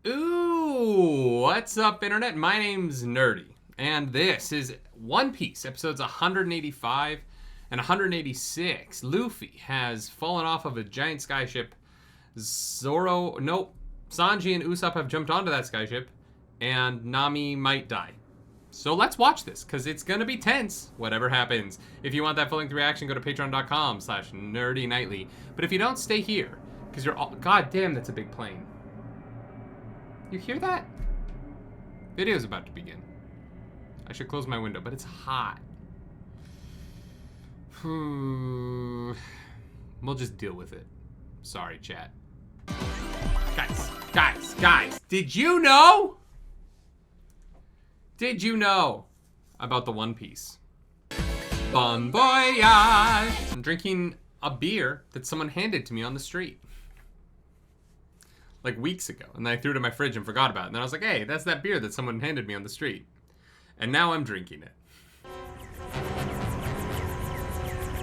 Ooh, what's up, Internet? My name's Nerdy, and this is One Piece, episodes 185 and 186. Luffy has fallen off of a giant skyship. Sanji and Usopp have jumped onto that skyship, and Nami might die. So let's watch this, because it's going to be tense, whatever happens. If you want that full-length reaction, go to patreon.com/nerdynightly. But if you don't, stay here, because you're all... God damn, that's a big plane. You hear that? Video's about to begin. I should close my window, but it's hot. We'll just deal with it. Sorry, chat. Guys, did you know? Did you know about the One Piece? Bon voyage! I'm drinking a beer that someone handed to me on the street. Like weeks ago. And then I threw it in my fridge and forgot about it. And then I was like, hey, that's that beer that someone handed me on the street. And now I'm drinking it.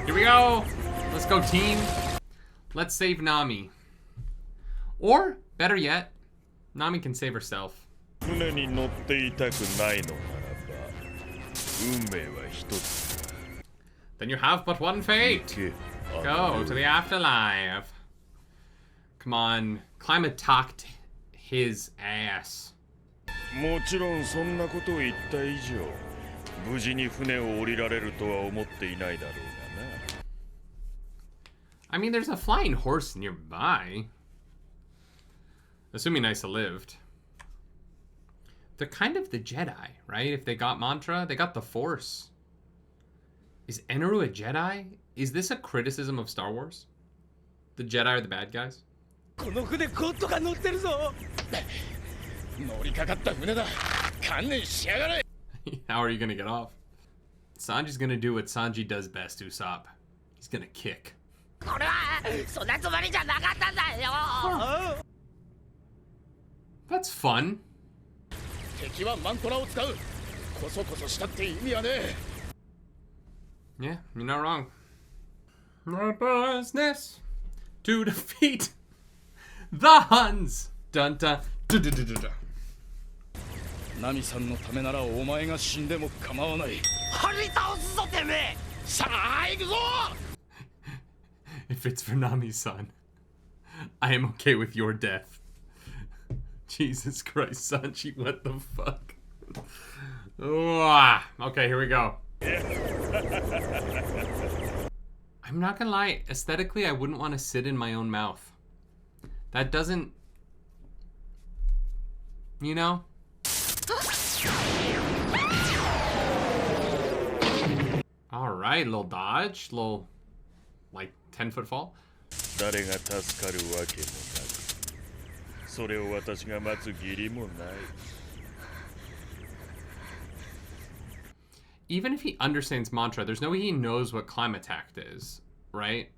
Here we go! Let's go, team. Let's save Nami. Or, better yet, Nami can save herself. Then you have but one fate. Go to the afterlife. Come on, climactic his ass. I mean, there's a flying horse nearby. Assuming Nysa lived. They're kind of the Jedi, right? If they got mantra, they got the Force. Is Eneru a Jedi? Is this a criticism of Star Wars? The Jedi are the bad guys? How are you gonna get off? Sanji's gonna do what Sanji does best, Usopp. He's gonna kick. That's fun. Yeah, you're not wrong. My business to defeat the Huns. Dun dun dun dun dun dun dun. Nami-sanのためならお前が死んでも構わない。張り倒すぞてめえ。さあ行くぞ。If it's for Nami-san, I am okay with your death. Jesus Christ, Sanji, what the fuck? Okay, here we go. I'm not gonna lie, aesthetically, I wouldn't want to sit in my own mouth. That doesn't... You know? Alright, little dodge, little, like, 10-foot fall. Even if he understands mantra, there's no way he knows what climactic is, right?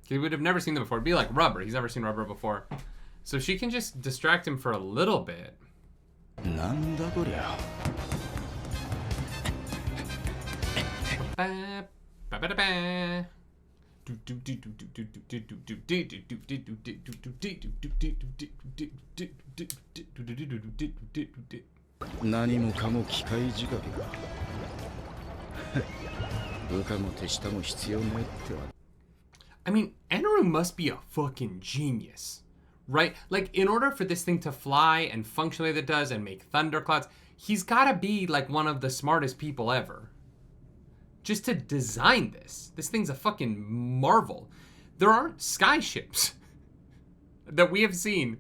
He would have never seen them before. It'd be like rubber. He's never seen rubber before. So she can just distract him for a little bit. I mean, Eneru must be a fucking genius, right? Like, in order for this thing to fly and function like it does and make thunderclouds, he's gotta be like one of the smartest people ever. Just to design this. This thing's a fucking marvel. There aren't skyships that we have seen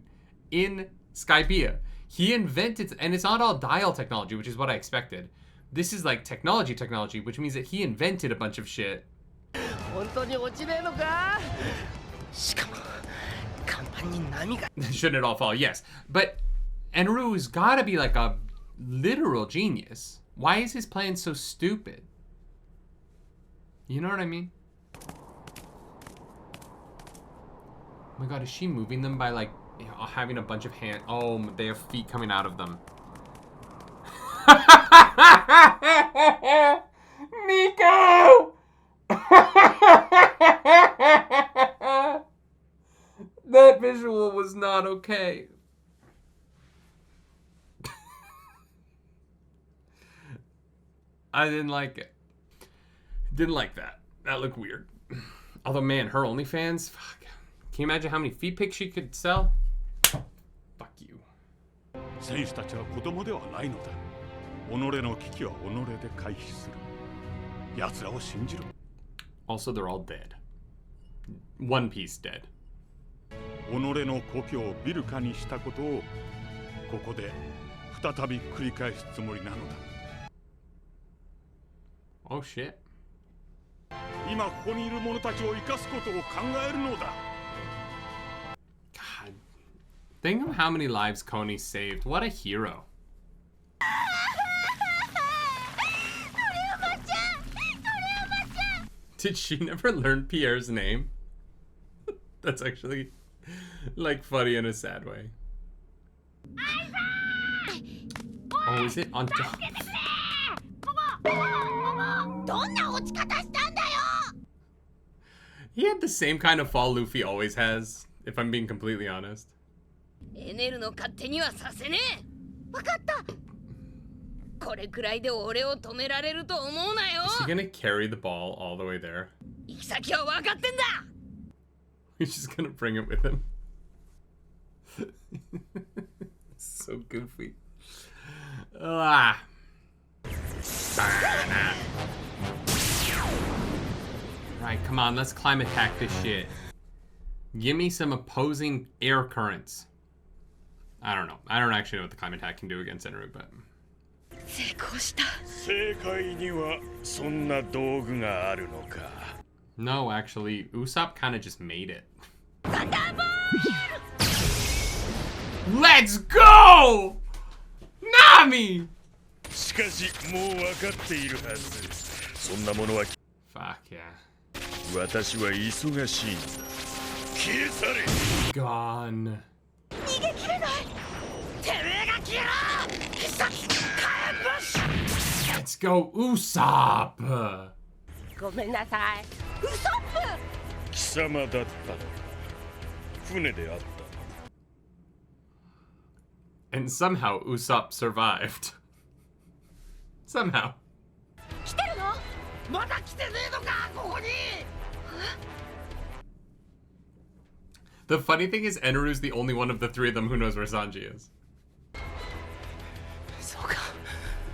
in Skypiea. He invented, and it's not all dial technology, which is what I expected. This is like technology, which means that he invented a bunch of shit. Shouldn't it all fall? Yes. But Eneru's gotta be like a literal genius. Why is his plan so stupid? You know what I mean? Oh my god, is she moving them by like having a bunch of hands? Oh, they have feet coming out of them. Nico! That visual was not okay. I didn't like it. Didn't like that. That looked weird. Although, man, her OnlyFans, fuck. Can you imagine how many feet pics she could sell? Fuck you. 選手たちは子供ではないのだ。己の危機は己で回避する。奴らを信じろ。Also, they're all dead. One Piece dead. 己の故郷をビルカにしたことをここで再び繰り返すつもりなのだ。Oh shit. 今ここにいる者たちを生かすことを考えるのだ。God. Think of how many lives Coney saved. What a hero. Did she never learn Pierre's name? That's actually, like, funny in a sad way. Oh, is it on top? He had the same kind of fall Luffy always has, if I'm being completely honest. Is he gonna carry the ball all the way there? He's just gonna bring it with him. So goofy. Ah. Alright, come on, let's climb attack this shit. Give me some opposing air currents. I don't know. I don't actually know what the climb attack can do against Eneru, but... No, actually, Usopp kind of just made it. Let's go! Nami! Fuck yeah. Gone. Let's go, Usopp! And somehow Usopp survived. Somehow. The funny thing is Eneru's the only one of the three of them who knows where Sanji is.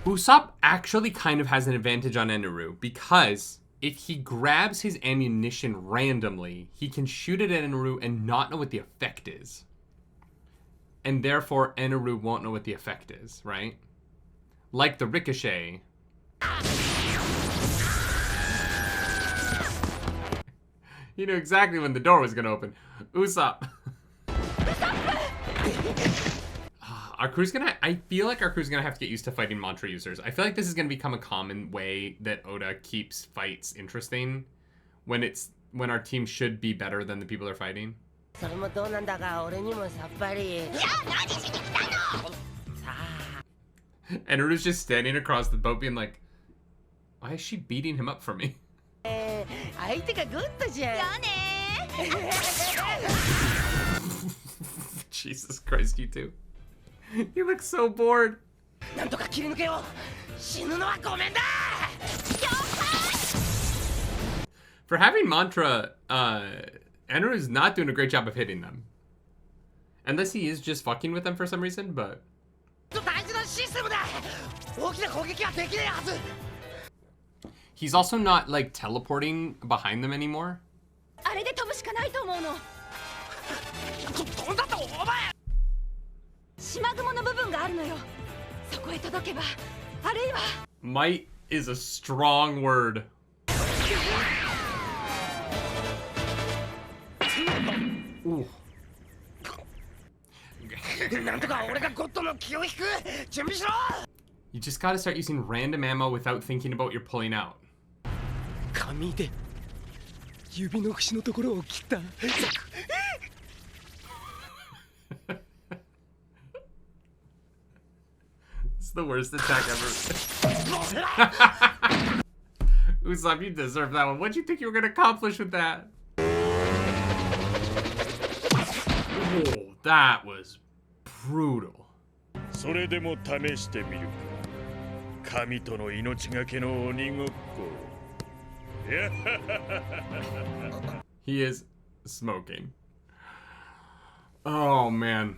Usopp actually kind of has an advantage on Eneru because if he grabs his ammunition randomly, he can shoot it at Eneru and not know what the effect is. And therefore Eneru won't know what the effect is, right? Like the ricochet. He knew exactly when the door was gonna open. Usopp. Our crew's gonna, I feel like our crew's gonna have to get used to fighting mantra users. I feel like this is gonna become a common way that Oda keeps fights interesting when our team should be better than the people they're fighting. And Uru's just standing across the boat being like, why is she beating him up for me? Jesus Christ, you two. You look so bored. For having mantra, Enru is not doing a great job of hitting them. Unless he is just fucking with them for some reason, but... He's also not, like, teleporting behind them anymore. Might is a strong word. Ooh. You just gotta start using random ammo without thinking about your pulling out. It's the worst attack ever. Usopp, you deserve that one. What'd you think you were gonna accomplish with that? Oh, that was brutal. 神との命がけの鬼ごっこ。 He is smoking. Oh man.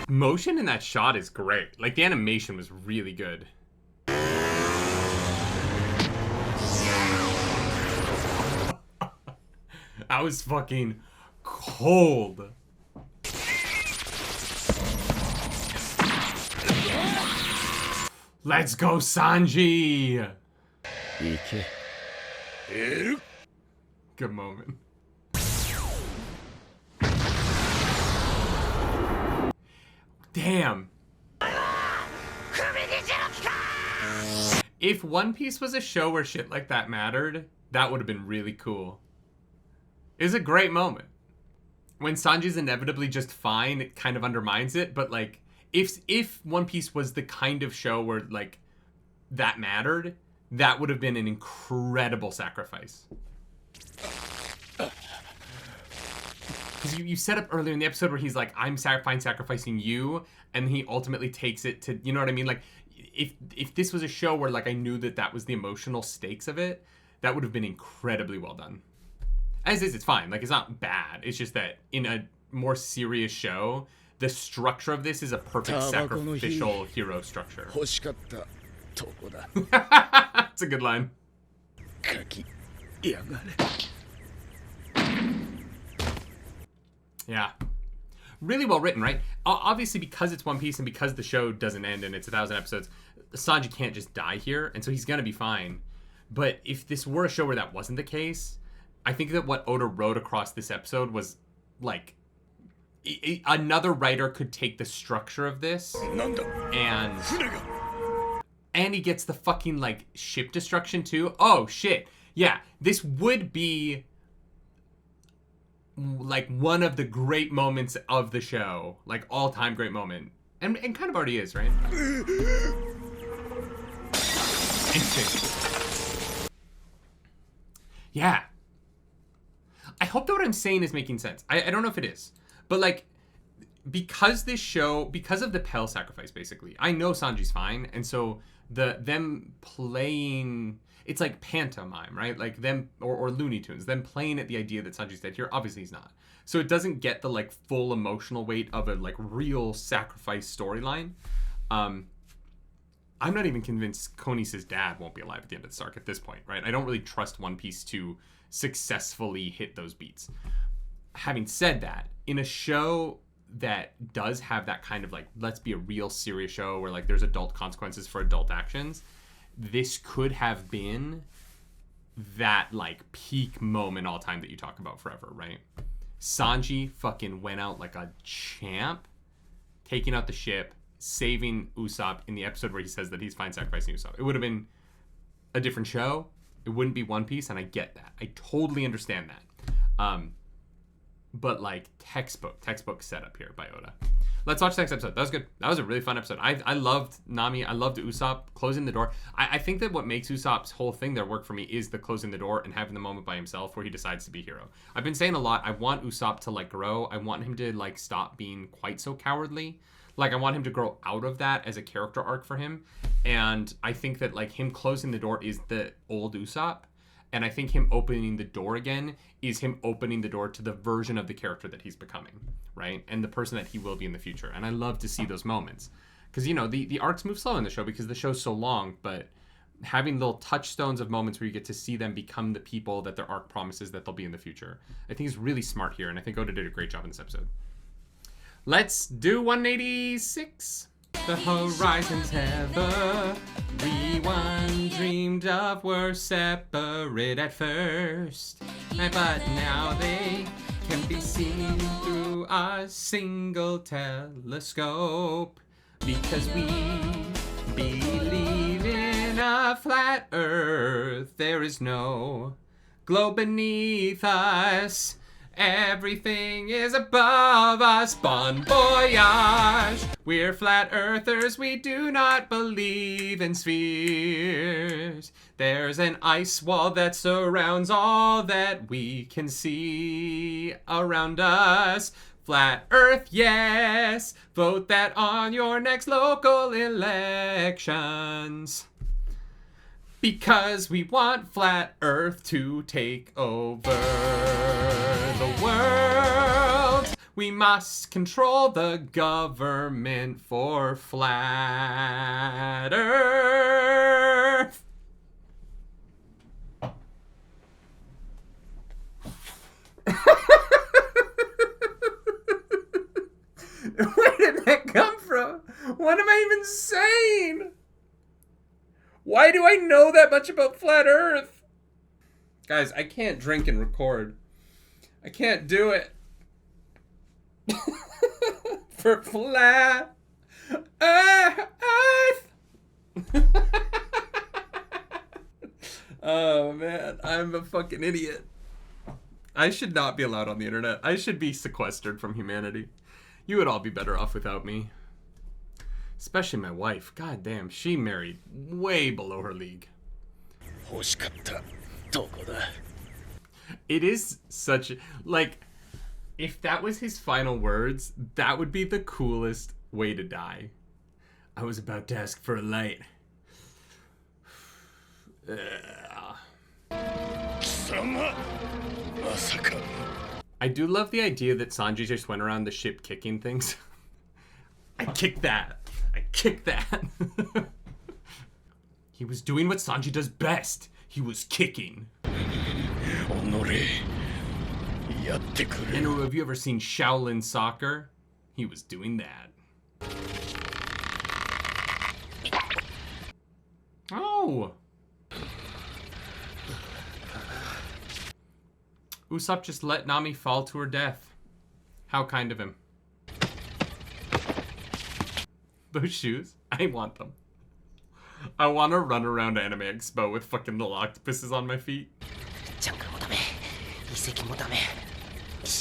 Motion in that shot is great. Like the animation was really good. That was fucking cold. Let's go, Sanji! Good moment. Damn. If One Piece was a show where shit like that mattered, that would have been really cool. It was a great moment. When Sanji's inevitably just fine, it kind of undermines it, but like, if One Piece was the kind of show where like that mattered, that would have been an incredible sacrifice. Because you set up earlier in the episode where he's like, I'm fine sacrificing you, and he ultimately takes it to, you know what I mean? Like, if this was a show where like I knew that was the emotional stakes of it, that would have been incredibly well done. As is, it's fine. Like, it's not bad. It's just that in a more serious show, the structure of this is a perfect sacrificial hero structure. It's a good line. Yeah. Really well written, right? Obviously, because it's One Piece and because the show doesn't end and it's 1,000 episodes, Sanji can't just die here, and so he's gonna be fine. But if this were a show where that wasn't the case, I think that what Oda wrote across this episode was, like, another writer could take the structure of this, and he gets the fucking, like, ship destruction, too. Oh, shit. Yeah, this would be like one of the great moments of the show, like all-time great moment, and kind of already is, right? Instinct. Yeah, I hope that what I'm saying is making sense. I don't know if it is, but like, because this show, because of the Pell sacrifice, basically, I know Sanji's fine, and so them playing, it's like pantomime, right? Like them, or Looney Tunes, them playing at the idea that Sanji's dead here. Obviously he's not. So it doesn't get the like full emotional weight of a like real sacrifice storyline. I'm not even convinced Konis's dad won't be alive at the end of this arc at this point, right? I don't really trust One Piece to successfully hit those beats. Having said that, in a show that does have that kind of like, let's be a real serious show where like there's adult consequences for adult actions, this could have been that like peak moment all time that you talk about forever, right? Sanji fucking went out like a champ, taking out the ship, saving Usopp in the episode where he says that he's fine sacrificing Usopp. It would have been a different show. It wouldn't be One Piece, and I get that. I totally understand that. But like textbook setup here by Oda. Let's watch the next episode. That was good. That was a really fun episode. I loved Nami. I loved Usopp closing the door. I think that what makes Usopp's whole thing there work for me is the closing the door and having the moment by himself where he decides to be hero. I've been saying a lot, I want Usopp to like grow. I want him to like stop being quite so cowardly. Like I want him to grow out of that as a character arc for him. And I think that like him closing the door is the old Usopp. And I think him opening the door again is him opening the door to the version of the character that he's becoming, right? And the person that he will be in the future. And I love to see those moments. Because, you know, the arcs move slow in the show because the show's so long, but having little touchstones of moments where you get to see them become the people that their arc promises that they'll be in the future, I think is really smart here. And I think Oda did a great job in this episode. Let's do 186. The horizons everyone dreamed of were separate at first, but now they can be seen through a single telescope, because we believe in a flat earth. There is no globe beneath us. Everything is above us. Bon voyage. We're flat earthers. We do not believe in spheres. There's an ice wall that surrounds all that we can see around us. Flat Earth, yes. Vote that on your next local elections. Because we want Flat Earth to take over the world. We must control the government for Flat Earth. Where did that come from? What am I even saying? Why do I know that much about Flat Earth? Guys, I can't drink and record. I can't do it. For Flat Earth. Oh man, I'm a fucking idiot. I should not be allowed on the internet. I should be sequestered from humanity. You would all be better off without me. Especially my wife. God damn, she married way below her league. It is such... Like, if that was his final words, that would be the coolest way to die. I was about to ask for a light. I do love the idea that Sanji just went around the ship kicking things. I kicked that. I kicked that. He was doing what Sanji does best. He was kicking. And have you ever seen Shaolin soccer? He was doing that. Oh! Usopp just let Nami fall to her death. How kind of him. Those shoes, I want them. I want to run around Anime Expo with fucking little octopuses on my feet.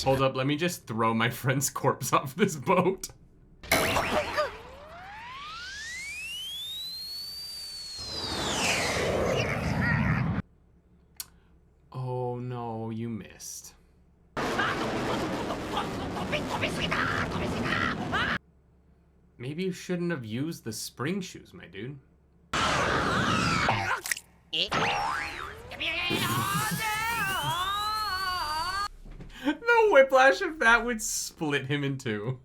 Hold up, let me just throw my friend's corpse off this boat. Oh no, you missed. Maybe you shouldn't have used the spring shoes, my dude. The whiplash of that would split him in two.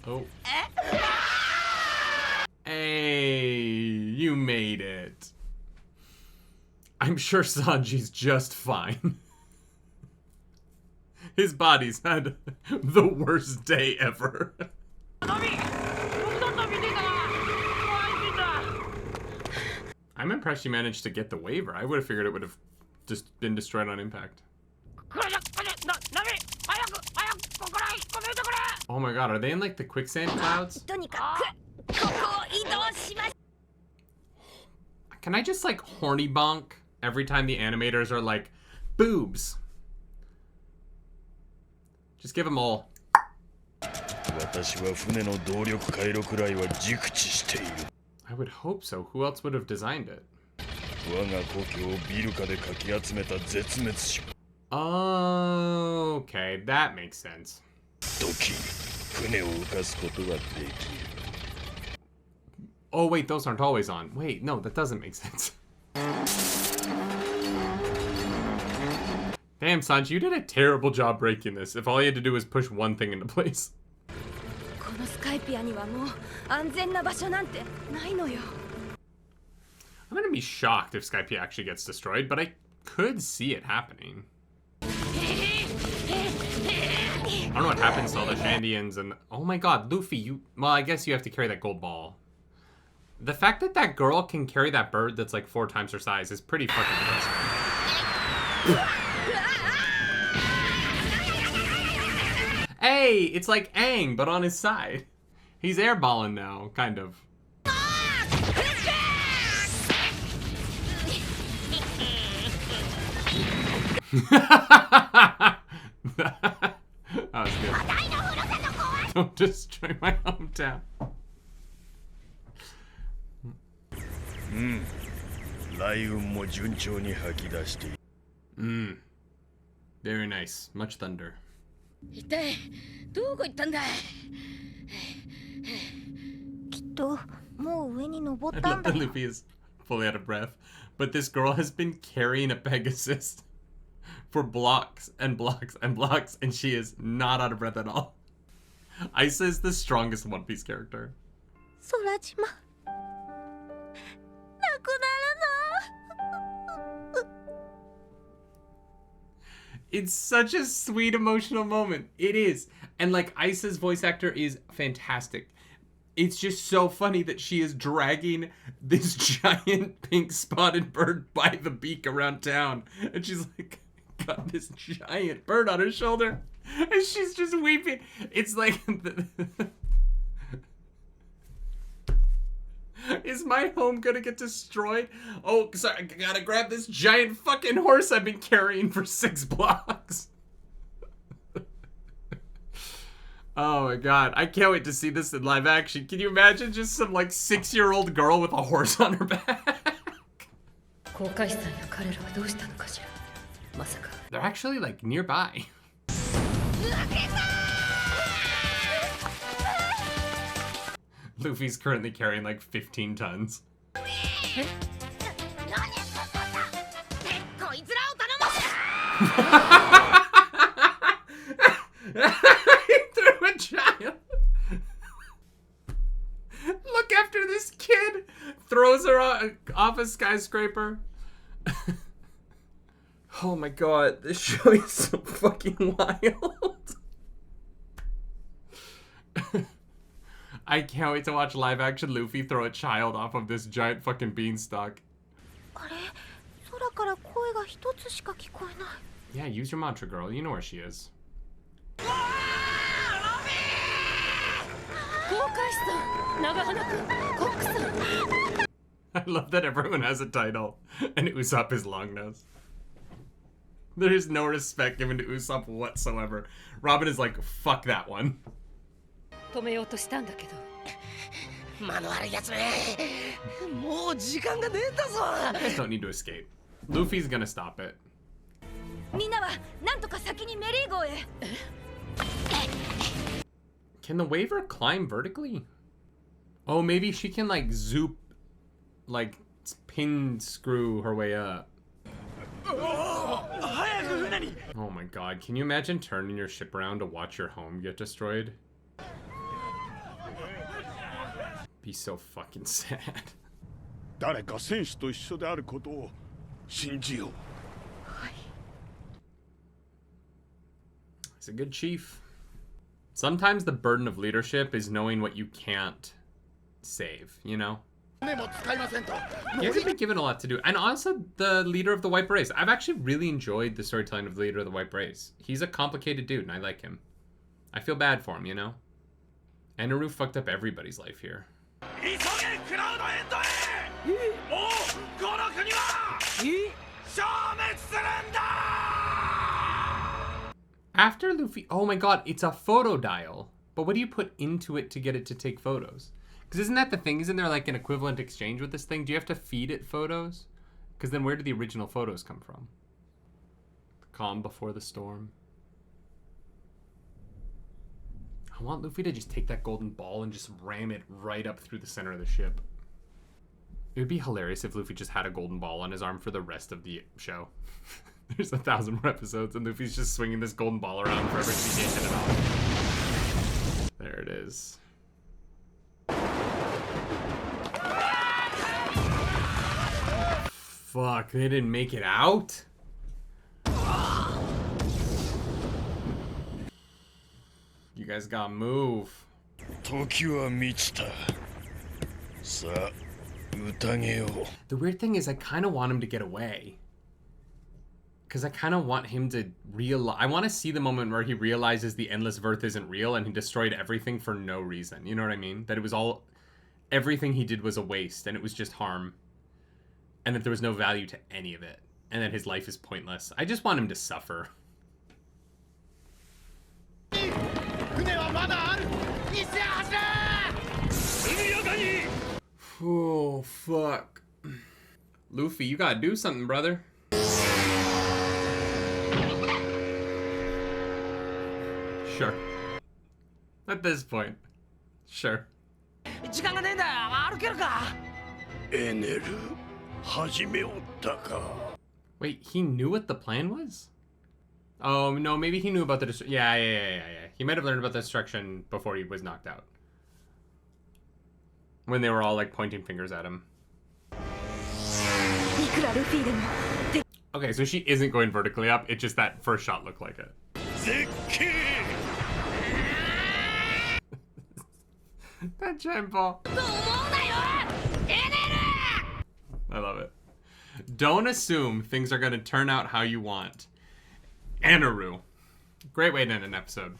Oh. Hey, you made it. I'm sure Sanji's just fine. His body's had the worst day ever. I'm impressed you managed to get the waiver. I would have figured it would have just been destroyed on impact. Oh my god, are they in like the quicksand clouds? Can I just like horny bonk every time the animators are like, boobs? Just give them all. I would hope so. Who else would have designed it? Oh, okay, that makes sense. Oh wait, those aren't always on. Wait, no, that doesn't make sense. Damn, Sanji, you did a terrible job breaking this. If all you had to do was push one thing into place. I'm gonna be shocked if Skypiea actually gets destroyed, but I could see it happening. I don't know what happens to all the Shandians and... Oh my god, Luffy, you... Well, I guess you have to carry that gold ball. The fact that that girl can carry that bird that's like 4 times her size is pretty fucking impressive. Hey, it's like Aang, but on his side. He's airballing now, kind of. That was good. Don't destroy my hometown. Very nice. Much thunder. 一体どこ行ったんだ。きっともう上に登 I ったん love だ that よ。 Luffy is fully out of breath. But this girl has been carrying a Pegasus for blocks and blocks and blocks, and she is not out of breath at all. Isa is the strongest One Piece character. 空島なくなるの。 It's such a sweet emotional moment. It is. And like Isa's voice actor is fantastic. It's just so funny that she is dragging this giant pink spotted bird by the beak around town. And she's like got this giant bird on her shoulder. And she's just weeping. It's like is my home gonna get destroyed? Oh, sorry, I gotta grab this giant fucking horse I've been carrying for 6 blocks. Oh my god, I can't wait to see this in live action. Can you imagine just some like 6-year-old girl with a horse on her back? They're actually like nearby. Luffy's currently carrying like 15 tons. He threw a child. Look after this kid. Throws her off a skyscraper. Oh my god, this show is so fucking wild. I can't wait to watch live action Luffy throw a child off of this giant fucking beanstalk. あれ、空から声が一つしか聞こえない。 Yeah, use your mantra, girl. You know where she is. I love that everyone has a title, and Usopp is Longnose. There is no respect given to Usopp whatsoever. Robin is like, fuck that one. 止めようとしたんだけど。間の悪いやつめ。もう時間がねえんだぞ。 You guys don't need to escape. Luffy's gonna stop it. みんなはなんとか先にメリー号へ。 Can the Waver climb vertically? Oh, maybe she can like zoop, like pin screw her way up. Oh my god, can you imagine turning your ship around to watch your home get destroyed? Be so fucking sad. 誰か戦士と一緒であることを信じよう。 He's a good chief. Sometimes the burden of leadership is knowing what you can't save, you know? He hasn't been given a lot to do. And also the leader of the White Berets. I've actually really enjoyed the storytelling of the leader of the White Berets. He's a complicated dude and I like him. I feel bad for him, you know? Eneru fucked up everybody's life here. After Luffy, oh my god, it's a photo dial. But what do you put into it to get it to take photos? Because isn't that the thing? Isn't there like an equivalent exchange with this thing? Do you have to feed it photos? Because then where do the original photos come from? The calm before the storm. I want Luffy to just take that golden ball and just ram it right up through the center of the ship. It would be hilarious if Luffy just had a golden ball on his arm for the rest of the show. There's 1,000 more episodes and Luffy's just swinging this golden ball around forever so he can't hit it off. There it is. Fuck, they didn't make it out? You guys gotta move. 時は満ちた。さあ、宴よう。 The weird thing is I kind of want him to get away. Because I kind of want him to realize... I want to see the moment where he realizes the Endless Verth isn't real and he destroyed everything for no reason. You know what I mean? That it was all... Everything he did was a waste and it was just harm. And that there was no value to any of it. And that his life is pointless. I just want him to suffer. Oh, fuck. Luffy, you gotta do something, brother. Sure. At this point. Sure. 時間がねえんだよ。歩けるか。エネル始めおったか。 Wait, he knew what the plan was? Oh, no, maybe he knew about the yeah. He might have learned about the destruction before he was knocked out. When they were all, like, pointing fingers at him. Okay, so she isn't going vertically up. It's just that first shot looked like it. 絶景 That giant ball. I love it. Don't assume things are going to turn out how you want. Anaru. Great way to end an episode.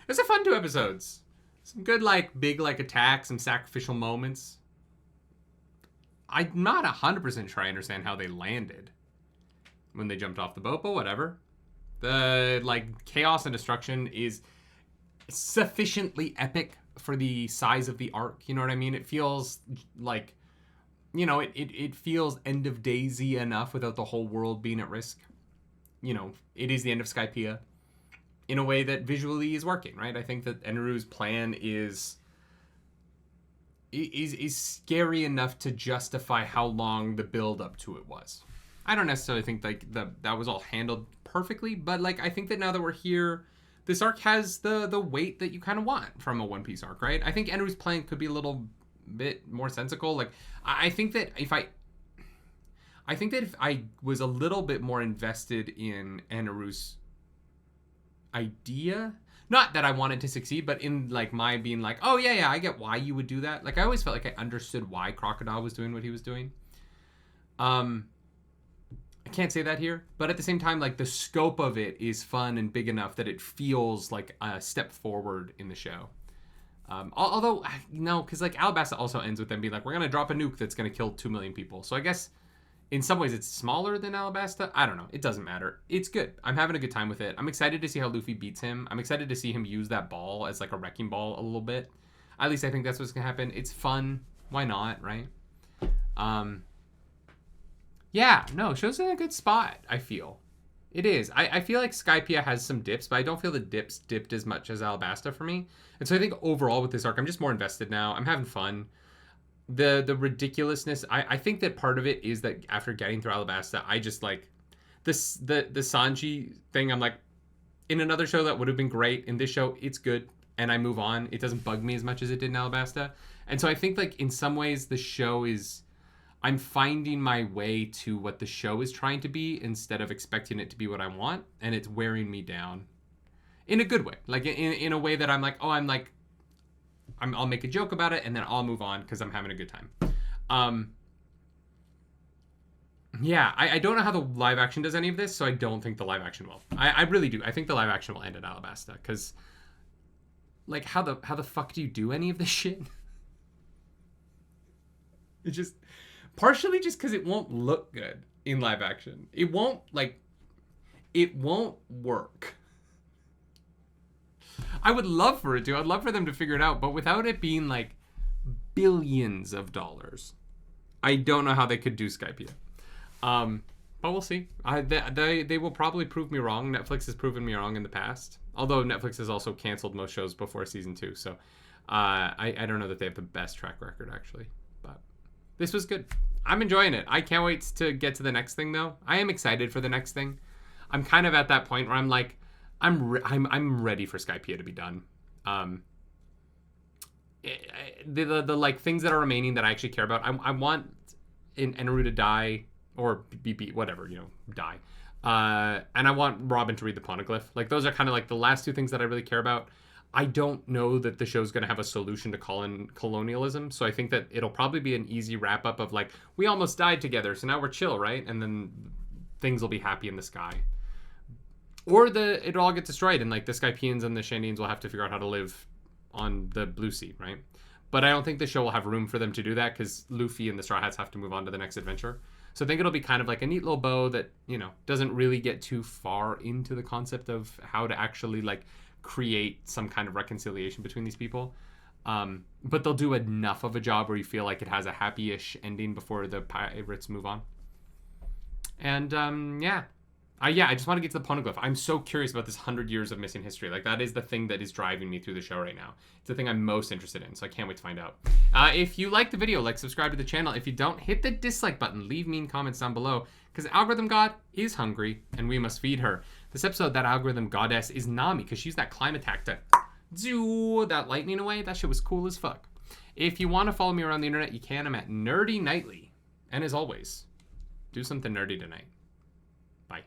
It's a fun 2 episodes. Some good, like, big, like, attacks, some sacrificial moments. I'm not 100% sure I understand how they landed when they jumped off the boat, but whatever. The, like, chaos and destruction is sufficiently epic for the size of the arc. You know what I mean? It feels like, you know, it feels end of daisy enough without the whole world being at risk. You know, it is the end of Skypiea in a way that visually is working, right? I think that Enaru's plan is scary enough to justify how long the build up to it was. I don't necessarily think like that was all handled perfectly, but like I think that now that we're here, this arc has the weight that you kind of want from a One Piece arc, right? I think Enaru's plan could be a little bit more sensical. Like I think that if I was a little bit more invested in Enaru's idea, not that I wanted to succeed, but in like my being like, oh yeah, I get why you would do that. Like I always felt like I understood why Crocodile was doing what he was doing. I can't say that here, but at the same time, like the scope of it is fun and big enough that it feels like a step forward in the show. Although, no, because like Alabasta also ends with them being like, we're going to drop a nuke that's going to kill 2 million people. So I guess in some ways it's smaller than Alabasta. I don't know. It doesn't matter. It's good. I'm having a good time with it. I'm excited to see how Luffy beats him. I'm excited to see him use that ball as like a wrecking ball a little bit. At least I think that's what's going to happen. It's fun. Why not, right? Yeah, no, show's in a good spot, I feel. It is. I feel like Skypiea has some dips, but I don't feel the dips dipped as much as Alabasta for me. And so I think overall with this arc, I'm just more invested now. I'm having fun. The ridiculousness, I think that part of it is that after getting through Alabasta, I just like this the Sanji thing. I'm like, in another show that would have been great. In this show, it's good, and I move on. It doesn't bug me as much as it did in Alabasta. And so I think like in some ways the show is, I'm finding my way to what the show is trying to be instead of expecting it to be what I want, and it's wearing me down in a good way. Like in a way that I'm like, oh, I'll make a joke about it and then I'll move on because I'm having a good time. Yeah, I don't know how the live action does any of this, so I don't think the live action will. I really do. I think the live action will end at Alabasta because, like, how the fuck do you do any of this shit? It's just partially just because it won't look good in live action. It won't work. I would love for it to. I'd love for them to figure it out, but without it being like billions of dollars, I don't know how they could do Skypiea. But we'll see. They will probably prove me wrong. Netflix has proven me wrong in the past. Although Netflix has also canceled most shows before season 2, so I don't know that they have the best track record actually. But this was good. I'm enjoying it. I can't wait to get to the next thing though. I am excited for the next thing. I'm kind of at that point where I'm like, I'm ready for Skypiea to be done. The like things that are remaining that I actually care about. I want Enaru to die or be whatever, die. And I want Robin to read the Poneglyph. Like those are kind of like the last 2 things that I really care about. I don't know that the show's going to have a solution to colonialism, so I think that it'll probably be an easy wrap up of like, we almost died together, so now we're chill, right? And then things will be happy in the sky. Or it'll all get destroyed, and like the Skypeans and the Shandians will have to figure out how to live on the Blue Sea, right? But I don't think the show will have room for them to do that because Luffy and the Straw Hats have to move on to the next adventure. So I think it'll be kind of like a neat little bow that, doesn't really get too far into the concept of how to actually like create some kind of reconciliation between these people. But they'll do enough of a job where you feel like it has a happy-ish ending before the pirates move on. And yeah, Yeah, I just want to get to the poneglyph. I'm so curious about this 100 years of missing history. Like, that is the thing that is driving me through the show right now. It's the thing I'm most interested in, so I can't wait to find out. If you like the video, like, subscribe to the channel. If you don't, hit the dislike button. Leave mean comments down below, because Algorithm God is hungry, and we must feed her. This episode, that Algorithm Goddess is Nami, because she's that climactic to do that lightning away. That shit was cool as fuck. If you want to follow me around the internet, you can. I'm at nerdynightly. And as always, do something nerdy tonight. Bye.